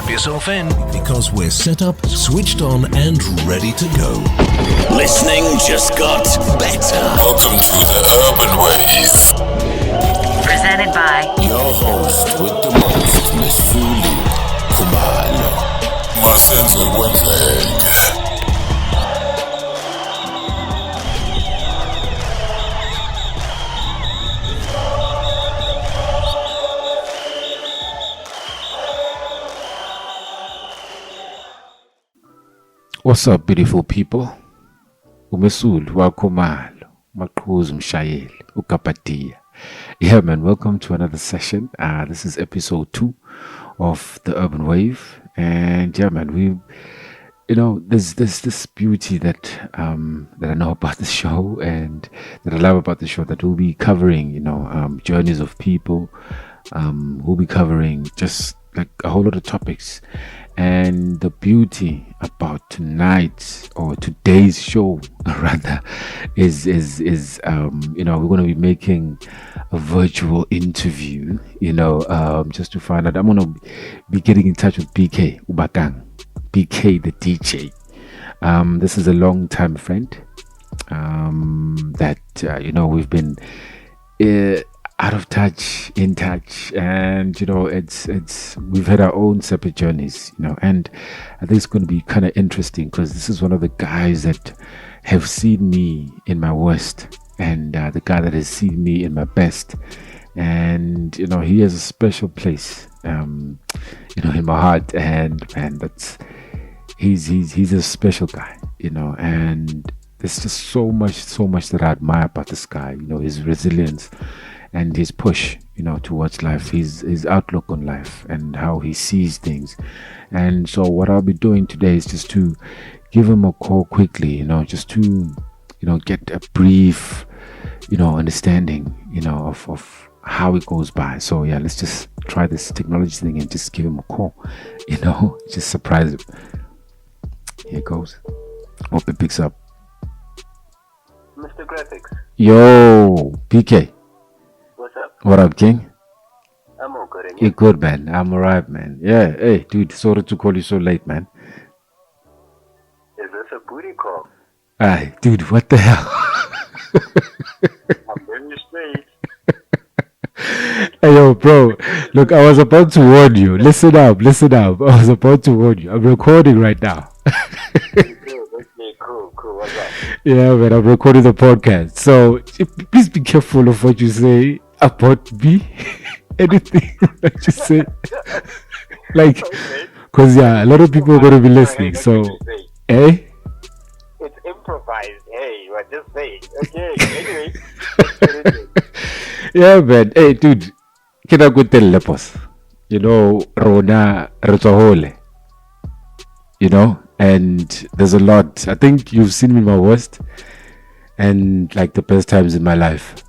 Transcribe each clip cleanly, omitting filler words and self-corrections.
Strap yourself in because we're set up, switched on, and ready to go. Listening just got better. Welcome to the Urban Wave. Presented by Your host with the most, Miss Fuli Kumalo. Masenzo Wetleg. What's up, beautiful people? Umesulu wakomalo, maqhuzu mshayeli, ukapatia. Yeah, man, welcome to another session. This is episode 2 of the Urban Wave. And yeah, man, there's this beauty that I know about the show and that I love about the show, that we'll be covering, journeys of people. We'll be covering just like a whole lot of topics. And the beauty about tonight's or today's show rather is we're going to be making a virtual interview, just to find out. I'm going to be getting in touch with Bakang, BK the DJ. This is a long time friend that we've been out of touch, in touch, and we've had our own separate journeys, and I think it's going to be kind of interesting because this is one of the guys that have seen me in my worst, and the guy that has seen me in my best, and he has a special place in my heart, and that's he's a special guy, and there's just so much that I admire about this guy, his resilience and his push, towards life, his outlook on life and how he sees things. And so what I'll be doing today is just to give him a call quickly, just to, get a brief, understanding, of how it goes by. So yeah, let's just try this technology thing and just give him a call, just surprise him. Here it goes. Hope it picks up. Mr. Graphics. Yo, PK. What's up? What up, King? I'm all good. You're good, man. I'm alright, man. Yeah, hey, dude, sorry to call you so late, man. Is this a booty call? Aye, dude, what the hell? I'm very straight. Hey, yo, bro, look, I was about to warn you. Listen up. I was about to warn you. I'm recording right now. Cool. What's up? Yeah, man, I'm recording the podcast. So please be careful of what you say about me. Anything that you say. Like, because, yeah, a lot of people are going to be listening. So, It's improvised. Hey, what just say? Okay, anyway. Yeah, man. Hey, dude, can I go tell Lepos? Rona Retohole. And there's a lot. I think you've seen me my worst and like the best times in my life.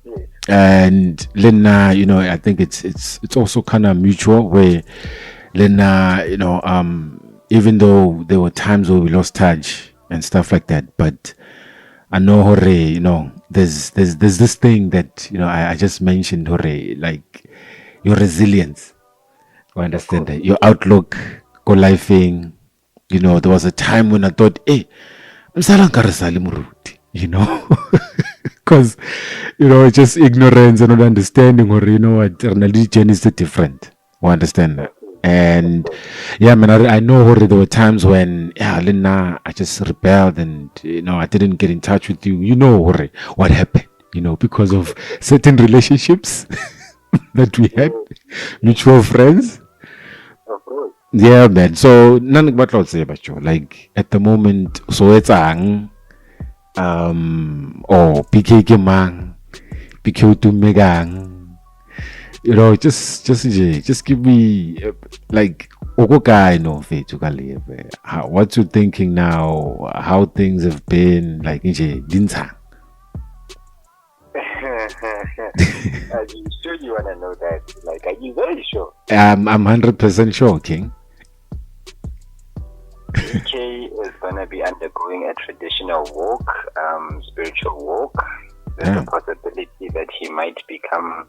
Yes. And Lena, I think it's also kind of mutual where Lena, even though there were times where we lost touch and stuff like that, but I know Hore, there's this thing that, I just mentioned, Hore, like your resilience. I understand that. Your outlook, go lifing. There was a time when I thought, hey, because, it's just ignorance and not understanding, or, what religion is different. I understand that. And yeah, man, I know there were times when, Lena, I just rebelled and, I didn't get in touch with you. What happened, because of certain relationships that we had, mutual friends. Of course. Yeah, man. So none but I'll say about you. Like at the moment, so it's PK Kemang, PK Tumegang. Just give me like what you thinking now, how things have been, like Dinsa. Are you sure you want to know that? Like, are you very sure? I'm 100% sure, King. PK is going to be undergoing a traditional walk, spiritual walk. There's a possibility that he might become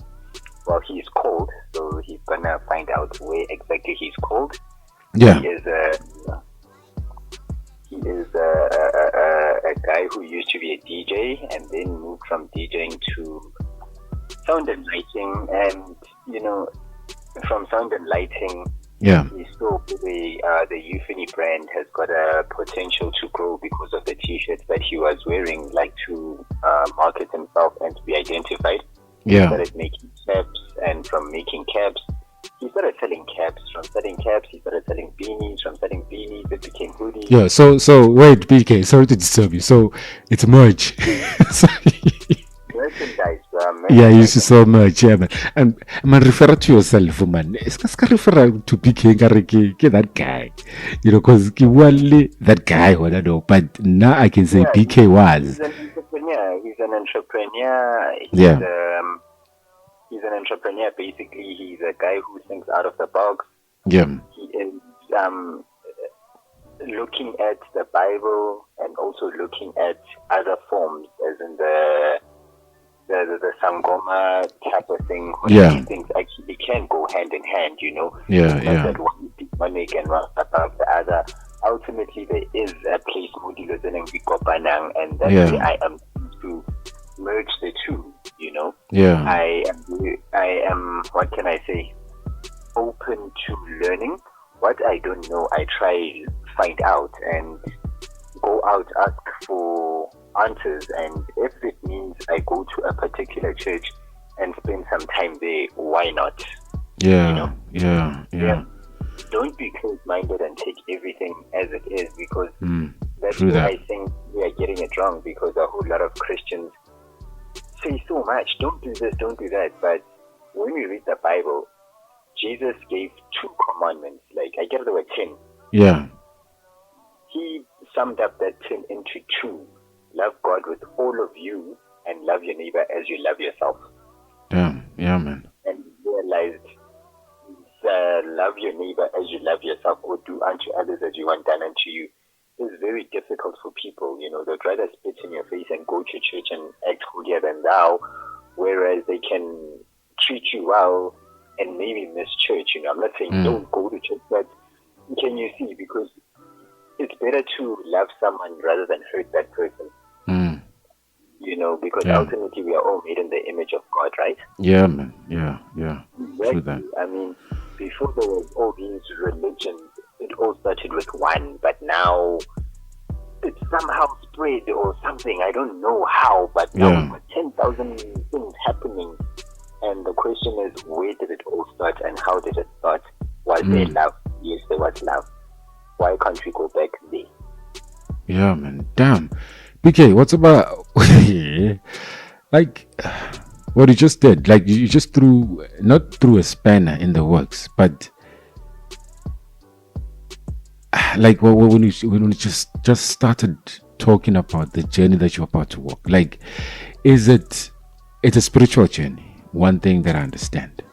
well, he's called, so he's gonna find out where exactly he's called. Yeah. He is a guy who used to be a DJ and then moved from DJing to sound and lighting, and from sound and lighting, Yeah. he saw the Euphony brand has got a potential to grow because of the T-shirts that he was wearing, like to market himself and to be identified. Yeah. He started making caps, and from making caps, he started selling caps. From selling caps, he started selling beanies. From selling beanies, it became hoodies. Yeah. So wait, BK. Sorry to disturb you. So it's merch. Merchandise, man. Yeah, you used to sell merch, yeah, man. And man, refer to yourself, man. It's refer to BK ke that guy, because that guy, but now I can say BK was. He's an entrepreneur. He's an entrepreneur. He's an entrepreneur. Basically, he's a guy who thinks out of the box. Yeah. He is looking at the Bible and also looking at other forms, as in the Sangoma type of thing. Yeah. These things actually can go hand in hand, Yeah, It's not that one is demonic and one above the other. Ultimately, there is a place modulo and that's Yeah. where I am to merge the two, Yeah. I am, what can I say, open to learning. What I don't know, I try find out and go out, ask for answers, and if it means I go to a particular church and spend some time there, why not? Yeah. Yeah. Don't be closed-minded and take everything as it is, because that's true where that. I think we are getting it wrong, because a whole lot of Christians say so much, don't do this, don't do that, but when we read the Bible, Jesus gave 2 commandments, like I get the word 10. Yeah. He summed up that 10 into 2. Love God with all of you and love your neighbor as you love yourself. Damn. Yeah, man. And realized love your neighbor as you love yourself, or do unto others as you want done unto you, is very difficult for people. They'd rather spit in your face and go to church and act holier than thou, whereas they can treat you well and maybe miss church. I'm not saying don't go to church, but can you see? Because it's better to love someone rather than hurt that person. Because ultimately we are all made in the image of God, right? Yeah, man. Yeah. True that. I mean, before there was all these religions, it all started with one, but now it's somehow spread or something. I don't know how, but now we've got 10,000 things happening. And the question is, where did it all start and how did it start? Was there love? Yes, there was love. Why can't we go back there? Yeah, man. Damn. BK, what's about like what you just did? Like you just not threw a spanner in the works, but like when you just started talking about the journey that you're about to walk, like it's a spiritual journey. One thing that I understand.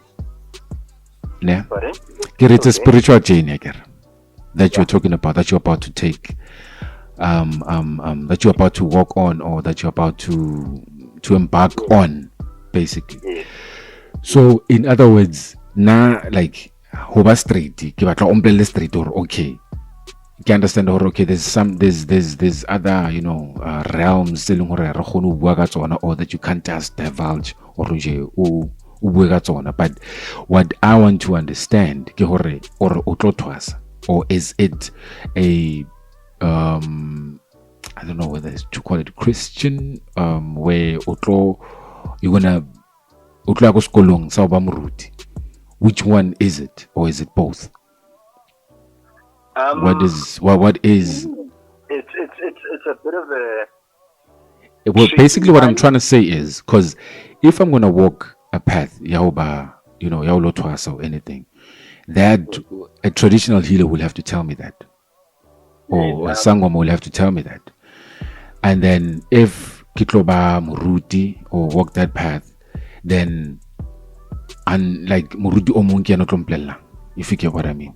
Yeah. It's a spiritual journey that you're talking about, that you're about to take, that you're about to walk on, or that you're about to embark on, basically. So in other words, now like hoba straight, ke batla umbrella straight, or okay, you can understand, or okay, there's other realms or that you can't just divulge or but what I want to understand or is it a I don't know whether it's to call it Christian where you're gonna go skolong sa ba moruti? Which one is it, or is it both? What is it's a bit of a well, basically what I'm trying to say is, because if I'm gonna walk a path yaoba yaulotwasa or anything, that a traditional healer will have to tell me that, or a sangoma will have to tell me that. And then if kitloba muruti or walk that path, then and like muruti omunki anotlomplela, if you get what I mean.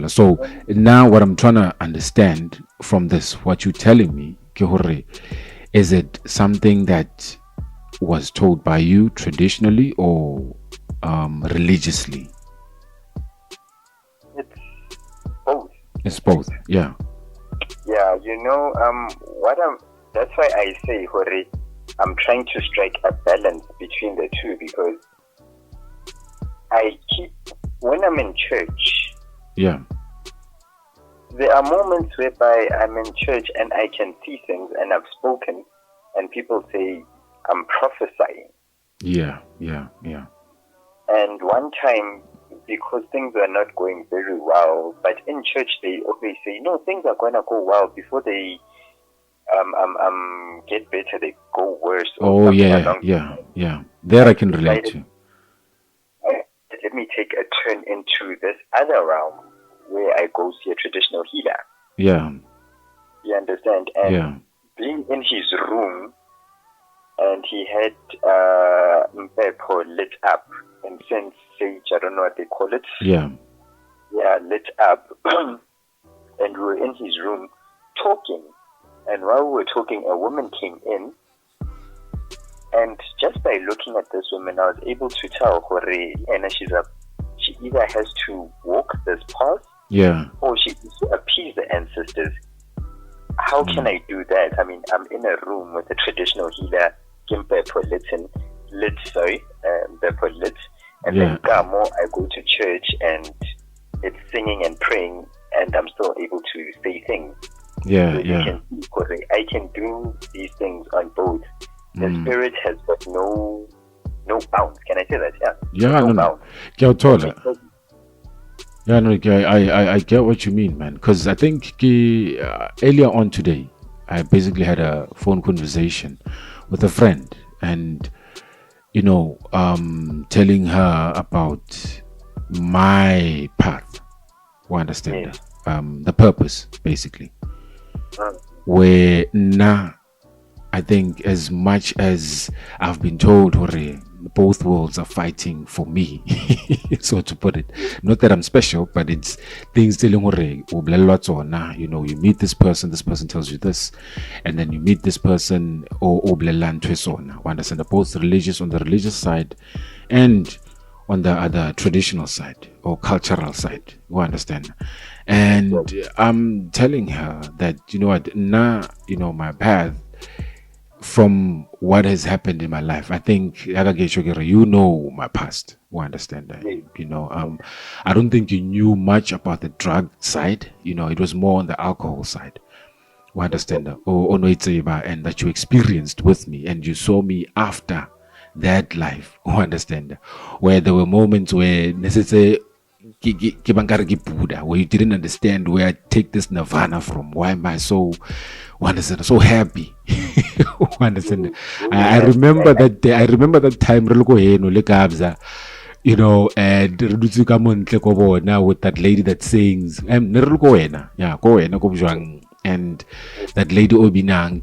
So now what I'm trying to understand from this, what you're telling me, is it something that was told by you traditionally or religiously? It's both. It's both. Yeah. Yeah, that's why I say, Hore, I'm trying to strike a balance between the two, because when I'm in church, Yeah. there are moments whereby I'm in church and I can see things, and I've spoken, and people say I'm prophesying. Yeah. And one time, because things are not going very well, but in church they always say, no, things are going to go well before they get better, they go worse. Oh, yeah. There I can relate to. Let me take a turn into this other realm where I go see a traditional healer. Yeah. You understand? And Yeah. being in his room, and he had Mpepo lit up, and since sage, I don't know what they call it. Yeah. Yeah, lit up. And we were in his room talking. And while we were talking, a woman came in. And just by looking at this woman, I was able to tell, Hore, and she either has to walk this path, Yeah. or she needs to appease the ancestors. How can I do that? I mean, I'm in a room with a traditional healer, Kimpepo lit, and then Gamo, I go to church and it's singing and praying, and I'm still able to say things. Yeah. So you can see, Hore, I can do these things on both. The spirit has got no bounds. Can I say that? Yeah. No. Bounds. Yeah, no, I get what you mean, man. Because I think earlier on today, I basically had a phone conversation with a friend, and telling her about my path. You understand? The purpose, basically. Where I think as much as I've been told, Hore, both worlds are fighting for me, so to put it. Not that I'm special, but it's things telling Hore, you meet this person tells you this, and then you meet this person, or understand, both religious on the religious side and on the other traditional side or cultural side. You understand? And I'm telling her that, my path, from what has happened in my life, I think you know my past. You understand that? I don't think you knew much about the drug side. It was more on the alcohol side. You understand that? And that you experienced with me, and you saw me after that life. You understand? Where there were moments where necessary, where you didn't understand where I take this nirvana from. Why am I so happy? Understand? I remember that day. I remember that time. And now with that lady that sings, and that lady Obinang,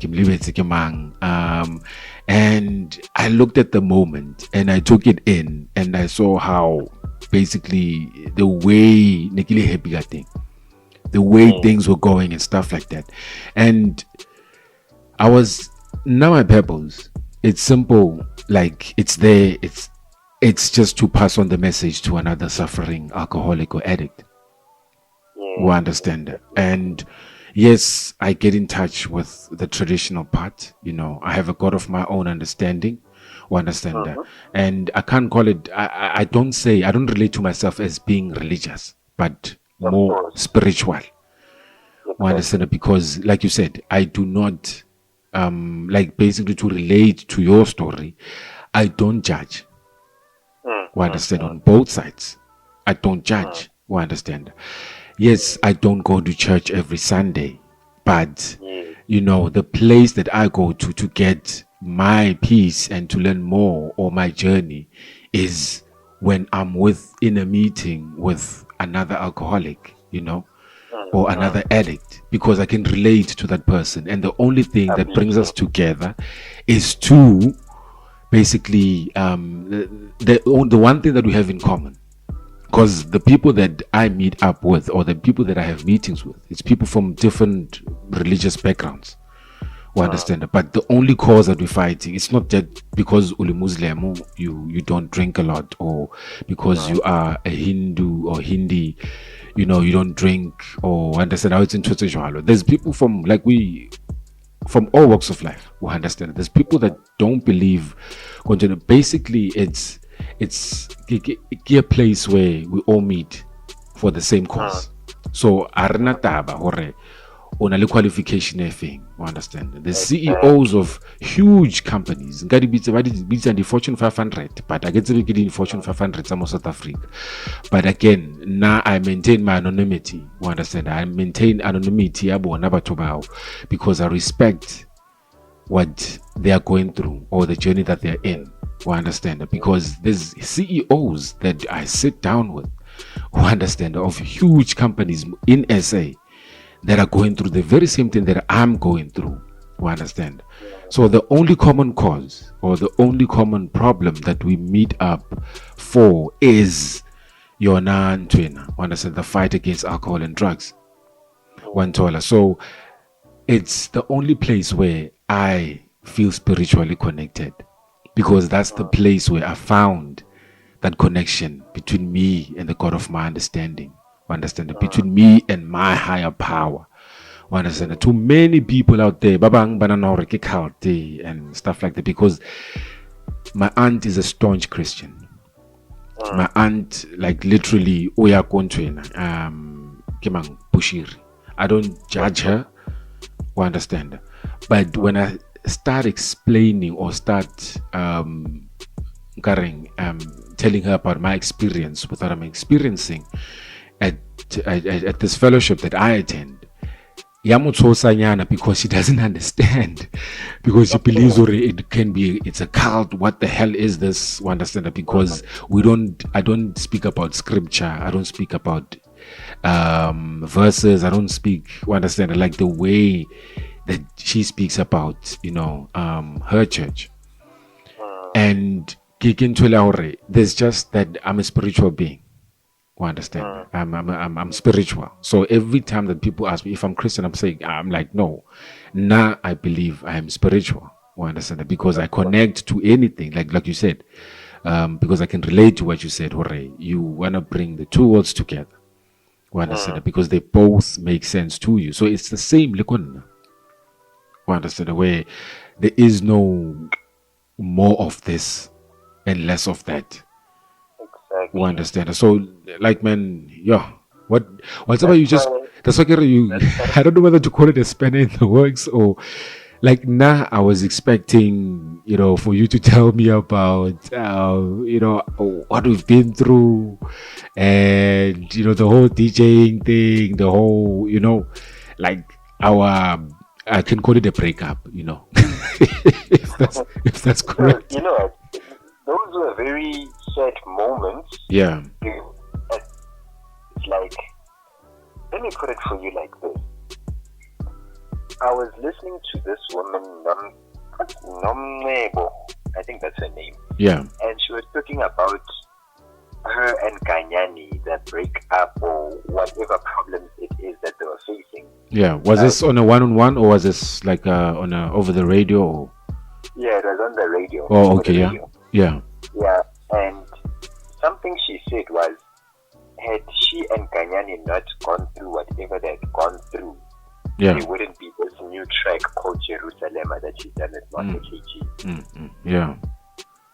and I looked at the moment and I took it in, and I saw how basically the way the way things were going and stuff like that. And I was, now my purpose, it's simple, like it's there, it's just to pass on the message to another suffering alcoholic or addict who understand that. And yes, I get in touch with the traditional part. I have a God of my own understanding. Who understand that? And I can't call it, I don't relate to myself as being religious, but more spiritual. Who understand that? Because like you said, I do not, basically to relate to your story, I don't judge. Who understand? On both sides, I don't judge. Who understand? Yes, I don't go to church every Sunday, but the place that I go to get my peace and to learn more, or my journey, is when I'm in a meeting with another alcoholic, or another addict, because I can relate to that person. And the only thing that brings us together is to basically the one thing that we have in common. Because the people that I meet up with, or the people that I have meetings with, it's people from different religious backgrounds. We understand. But the only cause that we're fighting, it's not that because uli Muslim you don't drink a lot, or because you are a Hindu or Hindi, you don't drink, or understand how it's in Twitter. There's people from all walks of life who understand. There's people that don't believe. Basically, it's a place where we all meet for the same cause. So arna taba hore on a qualification thing. You understand? The CEOs of huge companies, ngadi beats and the Fortune 500, but I get to be in Fortune 500 some of South Africa. But again, now I maintain my anonymity. You understand? I maintain anonymity because I respect what they are going through or the journey that they're in. You understand? Because there's CEOs that I sit down with who understand of huge companies in SA that are going through the very same thing that I'm going through. You understand? So the only common cause or the only common problem that we meet up for is your non-twin. Understand? The fight against alcohol and drugs. So it's the only place where I feel spiritually connected, because that's the place where I found that connection between me and the God of my understanding. Understand? Between me and my higher power. Understand? Too many people out there, babang banana and stuff like that, because my aunt is a staunch Christian. My aunt, like literally, oya kontwena, kimang bushiri. I don't judge her. Understand? But when I start explaining or start telling her about my experience with what I'm experiencing at this fellowship that I attend, because she doesn't understand, because she believes it's a cult. What the hell is this? Understand? Because I don't speak about scripture, I don't speak about verses, I don't speak, understand, like the way that she speaks about her church. And there's just that I'm a spiritual being. You understand? I'm spiritual. So every time that people ask me if I'm Christian, I'm like, no. Now I believe I am spiritual. You understand? Because I connect to anything, like you said, because I can relate to what you said. You want to bring the two worlds together. You understand? Because they both make sense to you. So it's the same. You understand? Where there is no more of this and less of that. Exactly. You understand? So, like, man, yeah. Whatever you just, that's why you. I don't know whether to call it a spanner in the works or, like, I was expecting, for you to tell me about, what we've been through, and the whole DJing thing, the whole, like our. I can call it a breakup, if that's correct. Those were very sad moments. Yeah. It's like, let me put it for you like this. I was listening to this woman, Nomebo, I think that's her name. Yeah. And she was talking about her and Kanyani, that breakup or whatever problems it is that they were facing. Yeah. Was this on a one-on-one, or was this like on a over the radio? Or? Yeah, it was on the radio. Oh, okay. Yeah. Yeah. Yeah. And something she said was, had she and Kanyani not gone through whatever they had gone through, yeah, there wouldn't be this new track called Jerusalem that she's done at Monte KG. Yeah.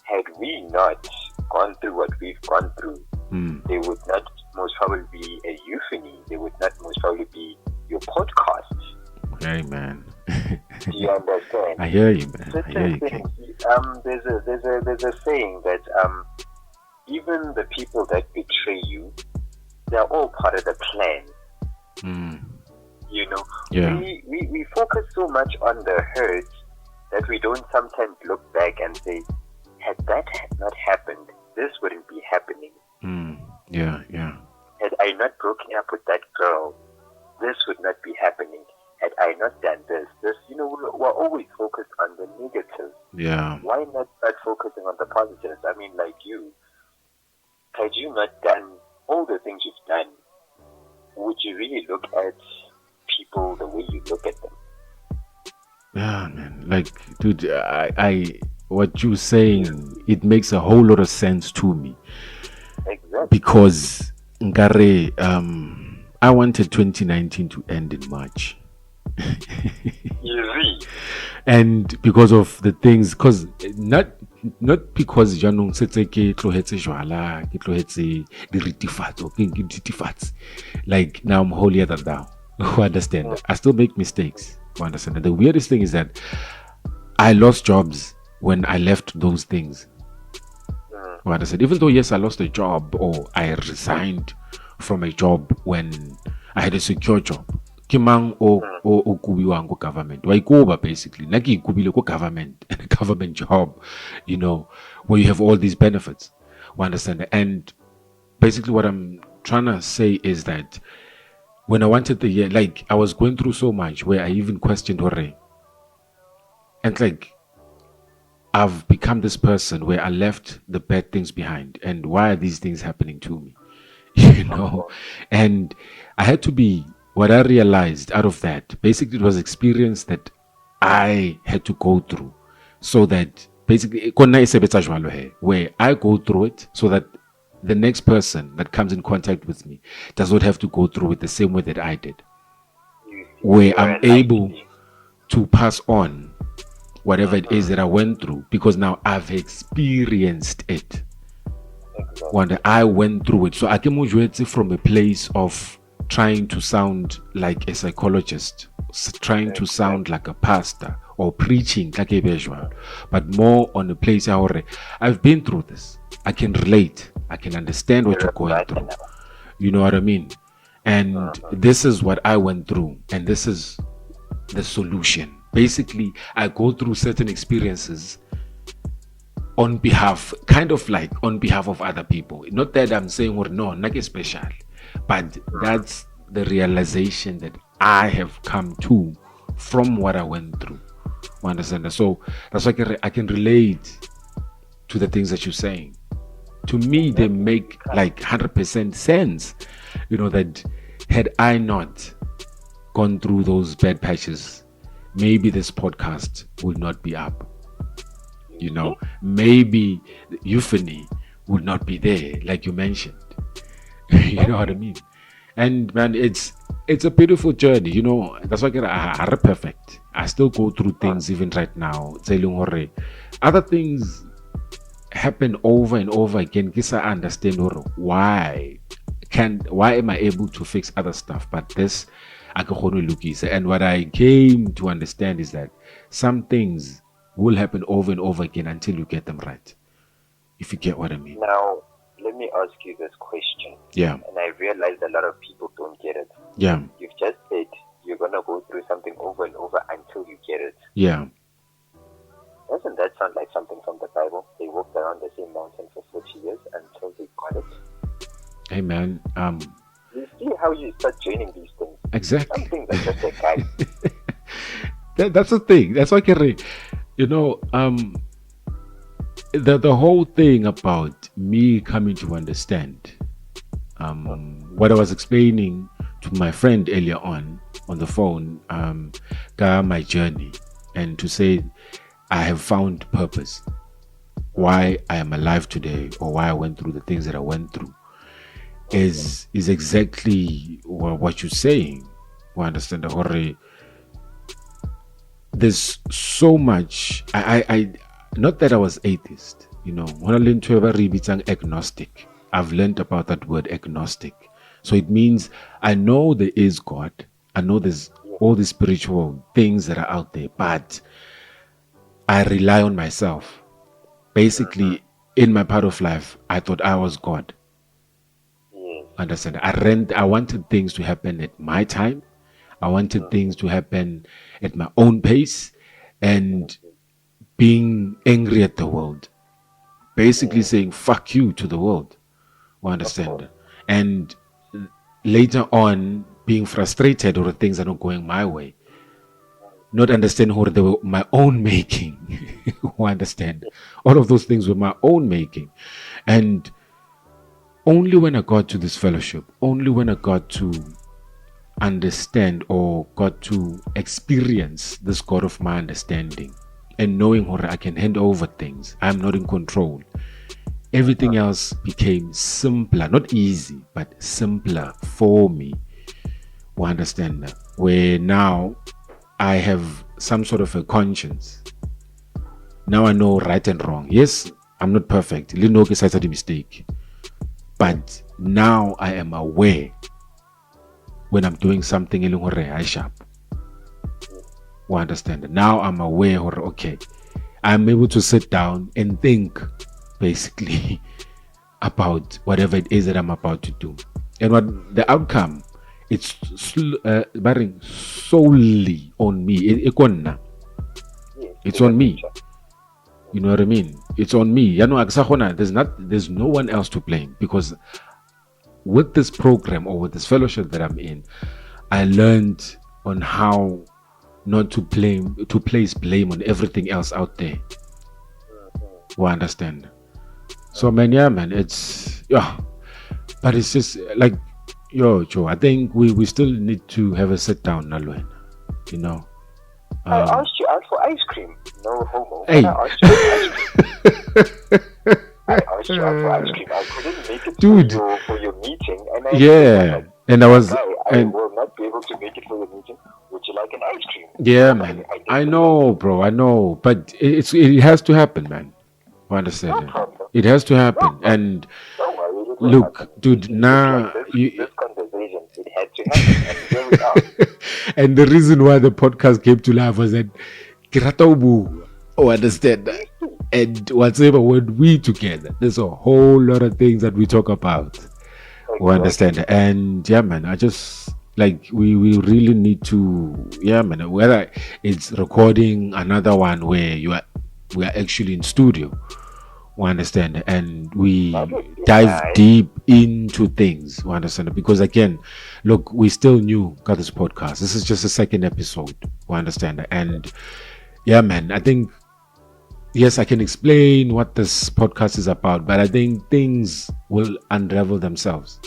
Had we not gone through what we've gone through, there would not most probably be a euphony. There would not most probably be your podcast. Hey, man. Do you understand? I hear you, man. I hear you, things, there's a saying that even the people that betray you, they're all part of the plan. Yeah. We focus so much on the hurt that we don't sometimes look back and say, had that not happened, this wouldn't be happening. Yeah. Had I not broken up with that girl, this would not be happening. Had I not done this, we're always focused on the negatives. Yeah. Why not start focusing on the positives? I mean, like you, had you not done all the things you've done, would you really look at people the way you look at them? Yeah, man. Like, dude, what you're saying, it makes a whole lot of sense to me Exactly. because, Ngare, I wanted 2019 to end in March. Easy. And because of the things, because not because janong setse ke tlohetse jwala, ke tlohetse diritifatso, ke diritifatsi. Like now I'm holier than thou. Who understand? I still make mistakes. Who understand? And the weirdest thing is that I lost jobs when I left those things. Who understand? Even though yes, I lost a job or I resigned from a job when I had a secure job. Kimang o kubiwang ko government. Why kuba basically? Naki kubile ko government and a government job, where you have all these benefits. We understand? And basically what I'm trying to say is that when I wanted the year, like I was going through so much where I even questioned Hore. And like I've become this person where I left the bad things behind. And why are these things happening to me? And I had to be what I realized out of that. Basically, it was experience that I had to go through so that basically where I go through it so that the next person that comes in contact with me does not have to go through it the same way that I did. Where I'm able to pass on whatever it is that I went through because now I've experienced it. When I went through it. So I came from a place of trying to sound like a psychologist, trying to sound like a pastor or preaching like a visual, but more on a place where I've been through this. I can relate. I can understand what you're going through. You know what I mean? And this is what I went through. And this is the solution. Basically, I go through certain experiences on behalf of other people. Not that I'm saying, no, not special, but that's the realization that I have come to from what I went through. You understand? So that's why I can relate to the things that you're saying. To me, they make like 100% sense. That had I not gone through those bad patches, maybe this podcast would not be up. Maybe euphony would not be there, like you mentioned. You know what I mean? And man, it's a beautiful journey. That's why I perfect. I still go through things even right now. Other things happen over and over again. I understand why am I able to fix other stuff, but this I can only look easy. And what I came to understand is that some things will happen over and over again until you get them right. If you get what I mean. Now, let me ask you this question. Yeah. And I realize a lot of people don't get it. Yeah. You've just said you're going to go through something over and over until you get it. Yeah. Doesn't that sound like something from the Bible? They walked around the same mountain for 40 years until they got it. Hey, man. You see how you start joining these things. Exactly. Some things are just a guide. That's the thing. That's why the whole thing about me coming to understand what I was explaining to my friend earlier on the phone, my journey, and to say I have found purpose, why I am alive today, or why I went through the things that I went through, is exactly what you're saying. We understand the horror. There's so much. I not that I was atheist, when I learned to ever read agnostic, I've learned about that word agnostic. So it means I know there is God, I know there's all the spiritual things that are out there, but I rely on myself. Basically, in my part of life, I thought I was God. Understand? I wanted things to happen at my time. I wanted things to happen at my own pace, and being angry at the world. Basically saying fuck you to the world. You understand? And later on being frustrated over things are not going my way. Not understanding how they were my own making. You understand? All of those things were my own making. And only when I got to this fellowship, only when I got to understand or got to experience this God of my understanding and knowing how I can hand over things, I'm not in control. Everything else became simpler, not easy, but simpler for me. You understand that? Where now I have some sort of a conscience. Now I know right and wrong. Yes, I'm not perfect. Linoke is a mistake. But now I am aware when I'm doing something I sharp. You understand? Now I'm aware, okay, I'm able to sit down and think basically about whatever it is that I'm about to do. And what the outcome, it's bearing solely on me. It's on me. You know what I mean? It's on me. There's no one else to blame, because with this program or with this fellowship that I'm in, I learned on how not to place blame on everything else out there. You understand? So man, it's but it's just like Joe, I think we still need to have a sit down, Nalwen. You know. I asked you out for ice cream. No homo. Hey. I asked you out for ice cream. I couldn't make it Dude. for your meeting. And and I was... I will not be able to make it for your meeting. Would you like an ice cream? Yeah, man. I know, bro. I know. But it has to happen, man. You understand? No problem. It has to happen. And Don't worry. look, dude, now... This conversation, it had to happen. And here we are. And the reason why the podcast came to life was that understand that. And whatever, when we together, there's a whole lot of things that we talk about. We understand. And yeah, man, I just like we really need to, yeah, man, whether it's recording another one where we are actually in studio. We understand, and we dive deep into things. We understand, because again, look, we still new got this podcast. This is just the second episode. We understand, and yeah, man, I think yes, I can explain what this podcast is about, but I think things will unravel themselves.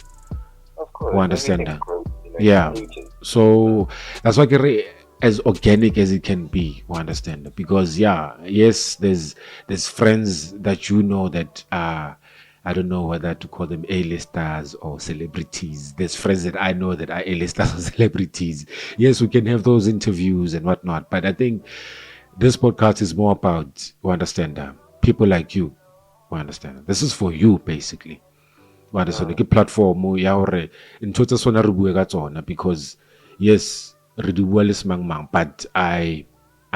Of course, we understand that. Yeah. So that's why as organic as it can be, we understand, because yes, there's friends that you know that are, I don't know whether to call them A-listers or celebrities. There's friends that I know that are A-listers or celebrities. Yes, we can have those interviews and whatnot, but I think this podcast is more about, we understand, people like you. We understand. This is for you, basically. We understand. The platform, in total, because yes, but I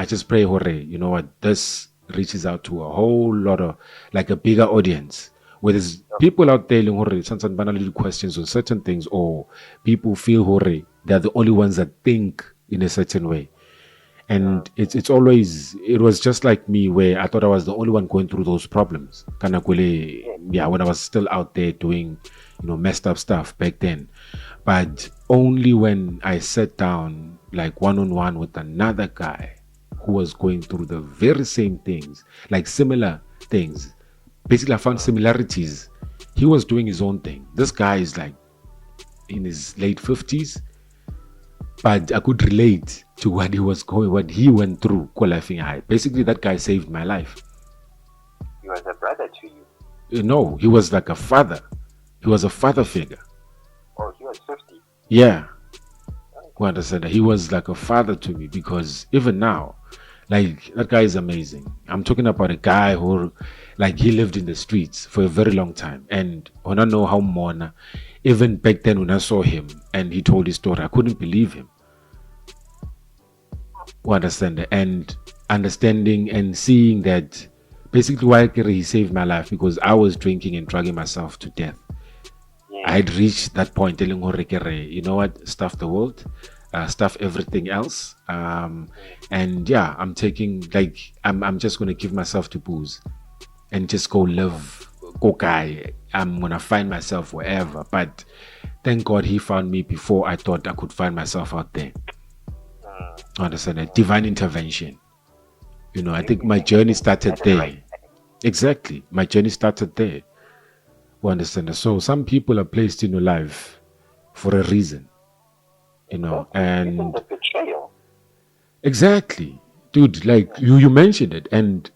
just pray, you know what, this reaches out to a whole lot of, like, a bigger audience, where there's people out there some banal questions on certain things, or people feel they're the only ones that think in a certain way. And it was just like me, where I thought I was the only one going through those problems. When I was still out there doing, messed up stuff back then. But only when I sat down, like one-on-one with another guy who was going through the very same things, like similar things. Basically, I found similarities. He was doing his own thing. This guy is like in his late 50s. But I could relate to what he went through. Basically, that guy saved my life. He was a brother to you? No, he was like a father. He was a father figure. Oh, he was 50? Yeah. You understand that? He was like a father to me, because even now, like, that guy is amazing. I'm talking about a guy who, like, he lived in the streets for a very long time. And when I know how Mona, even back then when I saw him and he told his story, I couldn't believe him. You understand? And understanding and seeing that basically why he saved my life, because I was drinking and drugging myself to death. I had reached that point telling you know what, stuff the world, stuff everything else, and yeah, I'm taking, like, I'm just gonna give myself to booze and just go live, I'm gonna find myself wherever. But thank God he found me before I thought I could find myself out there. Understand that? Divine intervention. I think my journey started there. Exactly, my journey started there. You understand? So some people are placed in your life for a reason. you know, Exactly. Even and the betrayal. exactly, dude, like you mentioned it, and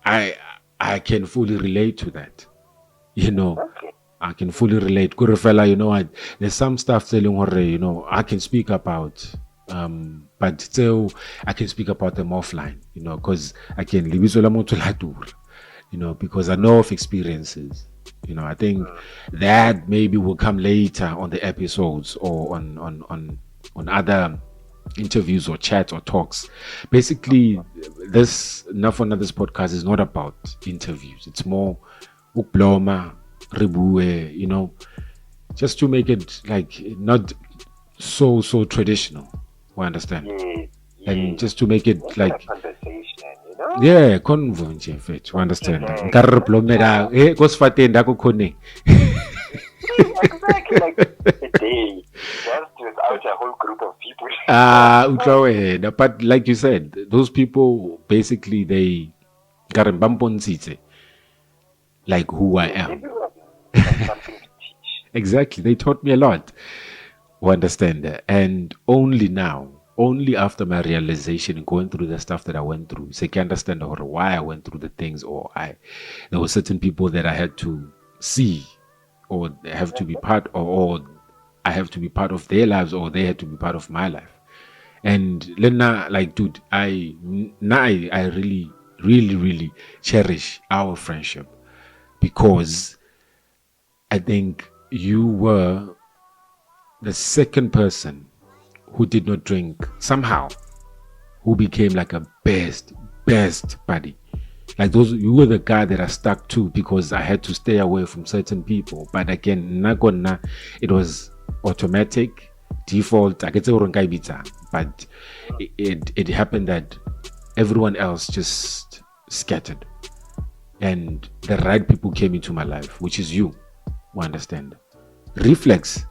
I I can fully relate to that, you know. Exactly. I can fully relate. Good fella, you know, there's some stuff telling her, you know, I can speak about, but still I can speak about them offline, you know, because I can leave it, you know, because I know of experiences. You know, I think that maybe will come later on the episodes or on other interviews or chats or talks. Basically, this Nafona, this podcast is not about interviews. It's more uploma, ribue, you know, just to make it like not so traditional. We understand, Yes, and yes. just to make it Make it a like conversation, you know? yeah, convunje mfethu. You understand? Relax. Nkarreplomela kosifateni ndakho khone. Exactly. Like a day just without a whole group of people. Utlwa wena, but like you said, those people basically they got a like who I am. Everyone has something to teach. Exactly. They taught me a lot. You understand? And only now, only after my realization, going through the stuff that I went through, so I can understand or why I went through the things, or there were certain people that I had to see, or have to be part, or I have to be part of their lives, or they had to be part of my life. And Lena, like, dude, I really, really, really cherish our friendship because I think you were the second person who did not drink somehow, who became like a best buddy. Like those, you were the guy that I stuck to because I had to stay away from certain people. But again, Nagona, it was automatic, default. I get but it happened that everyone else just scattered, and the right people came into my life, which is you. You understand? Reflex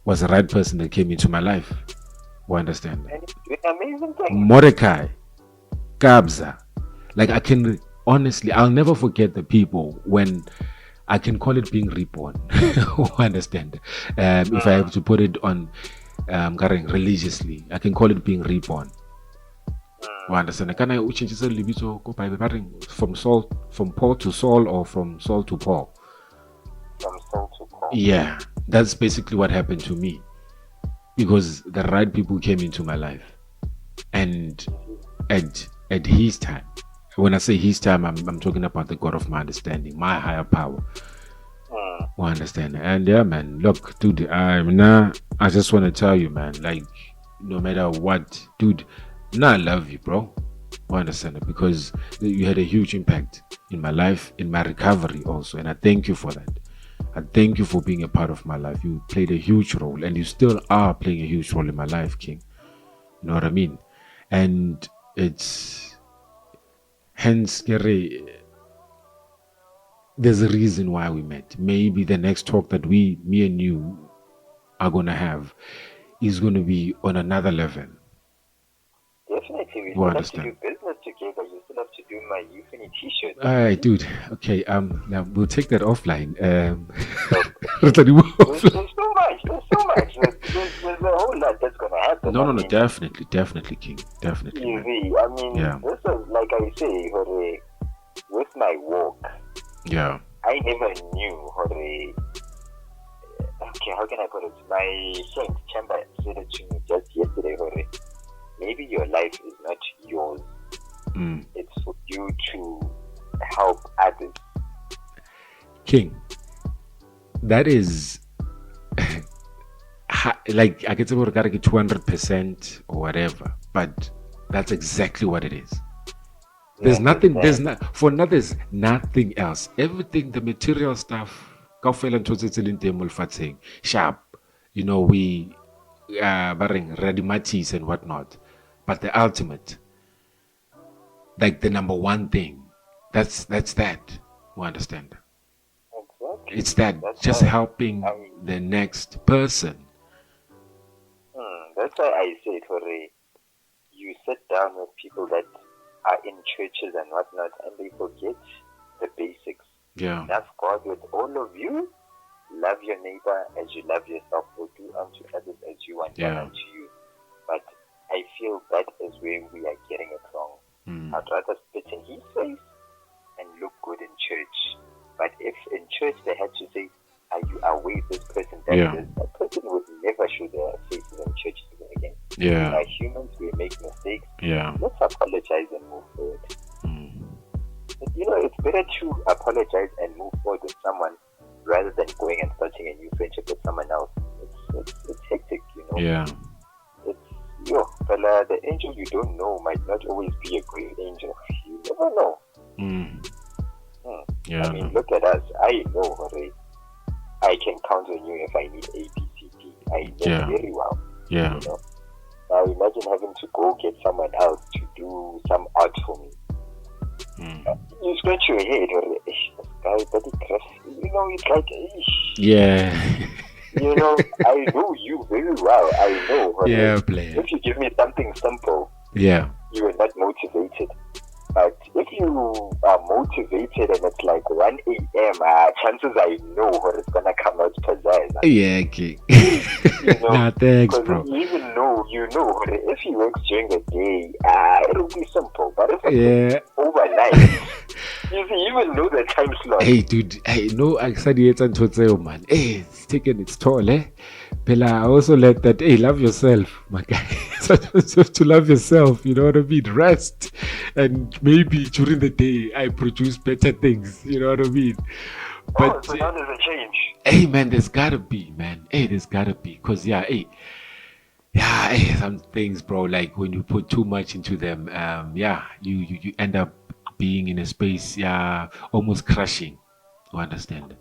was the right person that came into my life. You understand? And it's doing amazing things. Mordecai, Kabza. Like I can honestly, I'll never forget the people when I can call it being reborn. You understand? If I have to put it on religiously, I can call it being reborn. You understand? Can I change from Paul to Saul or from Saul to Paul? From soul to core. Yeah, that's basically what happened to me because the right people came into my life, and at his time. When I say his time, I'm talking about the God of my understanding, my higher power. I understand. And yeah, man, look, dude, I just want to tell you, man, like, no matter what, dude, I love you, bro. I understand it because you had a huge impact in my life, in my recovery also. And I thank you for that. I thank you for being a part of my life. You played a huge role and you still are playing a huge role in my life, King. You know what I mean? And it's hence, Gary, there's a reason why we met. Maybe the next talk that me and you are going to have is going to be on another level. Definitely, we You still have to understand? do business together. You still have to do my Euphony t-shirt. All right, dude. Okay. Now we'll take that offline. There's so much. There's a whole lot that's gonna happen. No, I mean, definitely, King. Definitely, man. easy. I mean, Yeah. this is like I say, Hore, with my walk, Yeah. I never knew, Hore. Okay, how can I put it? My friend Chamber said it to me just yesterday, Hore. Maybe your life is not yours. It's for you to help others. King, that is like I can say we're gonna get 200% or whatever, but that's exactly what it is. There's nothing. There's not for now. There's nothing else. Everything, the material stuff, sharp. You know, we radimatis and whatnot, but the ultimate, like the number one thing, that's that. You understand? Exactly. It's that That's just why helping the next person. That's why I said, Hore, you sit down with people that are in churches and whatnot, and they forget the basics. Yeah. Love God with all of you, love your neighbor as you love yourself, or do unto others as you want done unto you. But I feel that is where we are getting it wrong. I'd rather spit in his face and look good in church. But if in church they had to say, are you aware this person does this? That person would never show their faces in church ever again. We are humans, we make mistakes. Let's apologize and move forward. It's better to apologize and move forward with someone rather than going and starting a new friendship with someone else. It's hectic, But the angel you don't know might not always be a great angel. You never know. I mean, look at us. I know already. I can count on you if I need A, B, C, D. I know very well. Now imagine having to go get someone else to do some art for me. You scratch your head, this guy, but it's like, I know you very well. I know. If you give me something simple, you are not motivated. But if you are motivated and it's like 1 a.m., chances I know what is going to come out pizzazz. Nah, thanks, bro. Even though if he works during the day, it'll be simple. But if it's overnight, you even know the time slot. Hey, dude. Hey, no, I said it's man. Hey, it's taking its toll, eh? Pela, I also let that, hey, love yourself, my guy. Sometimes you have to love yourself, you know what I mean? Rest. And maybe during the day, I produce better things, you know what I mean? But, so now there's a change. Hey, man, there's gotta be, man. Hey, there's gotta be. Because, some things, bro, like when you put too much into them, you end up being in a space, almost crashing. You understand?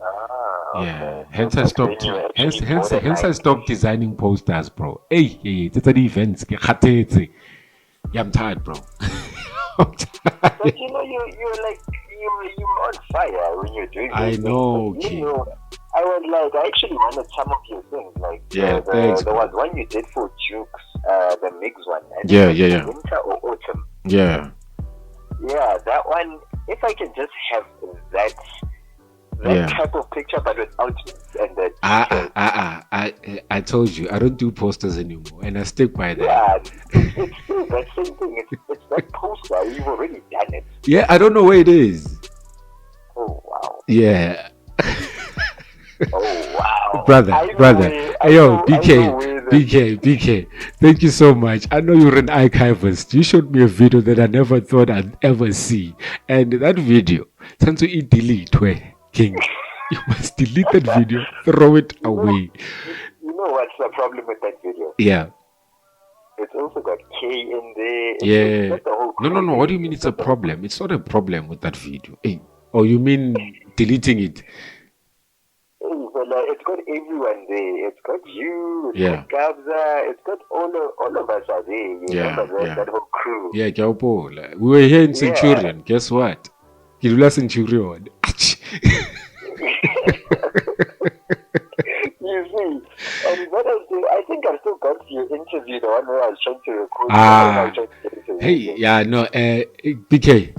Okay. Hence I stopped. Hence I stopped designing posters, bro. Hey, it's an event. I'm tired, bro. I'm tired. But you're on fire when you're doing this. I know. I was like, I actually wanted some of your things. Like, thanks. There was one you did for Jukes, the mix one. Winter or autumn. Yeah, that one. If I can just have that type of picture, but without and the I told you I don't do posters anymore, and I stick by that. Yeah, it's still that same thing. It's that poster. You've already done it. Yeah, I don't know where it is. Oh wow. Yeah. Oh wow. Brother. Yo, BK. Thank you so much. I know you're an archivist. You showed me a video that I never thought I'd ever see, and that video, turn to it delete where. King, you must delete that video, throw it away. You know what's the problem with that video? Yeah. It's also got K in there. It's the whole No. What do you mean it's a problem? It's not a problem with that video. Hey. Oh, you mean deleting it? It's got everyone there. It's got you. It's got Gabza. It's got all of us are there. That whole crew. Yeah, we were here in Centurion. Guess what? Kilula Centurion. You see, and I think I still got your interview, the one where I was trying to record. BK,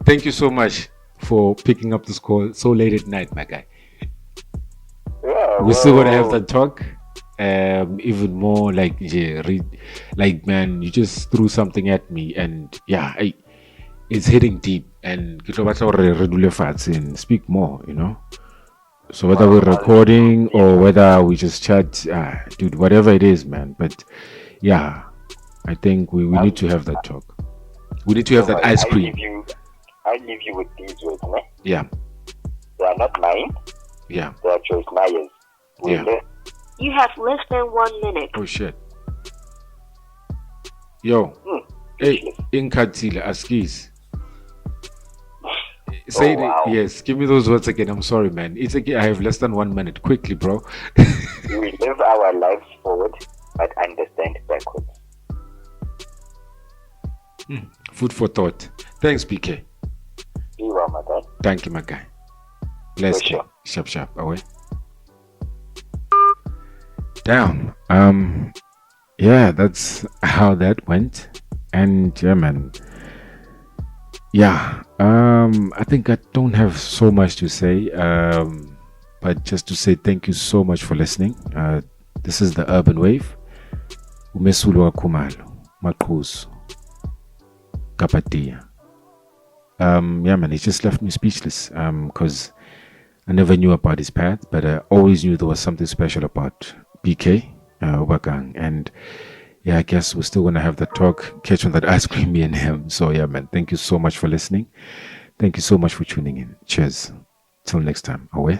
thank you so much for picking up this call so late at night, my guy. We're still gonna have that talk. Even more like man, you just threw something at me, and it's hitting deep, and and speak more, so whether we're recording or whether we just chat, dude, whatever it is, man. But I think we need to have that talk. We need to have that ice cream. I leave you with these words, man. Yeah. They are not mine. Yeah. They are Joyce Meyer's. You have less than 1 minute. Oh shit. Yo. Hey, Inkatile Askis. Say yes. Give me those words again. I'm sorry, man. It's okay. I have less than 1 minute. Quickly, bro. We live our lives forward, but understand backwards. Food for thought. Thanks, BK. Be well, my guy. Thank you, my guy. Bless you. Sure. Sharp. Away. Damn. That's how that went. And man. I think I don't have so much to say. but just to say thank you so much for listening. This is the Urban Wave. Umesulu wa Khumalo, Maqhuzu, Kapadia. Yeah, man, it just left me speechless. Because I never knew about his path, but I always knew there was something special about BK, Bakang. And yeah, I guess we're still gonna have the talk, catch on that ice cream, me and him. So yeah, man, thank you so much for listening. Thank you so much for tuning in. Cheers. Till next time. Away.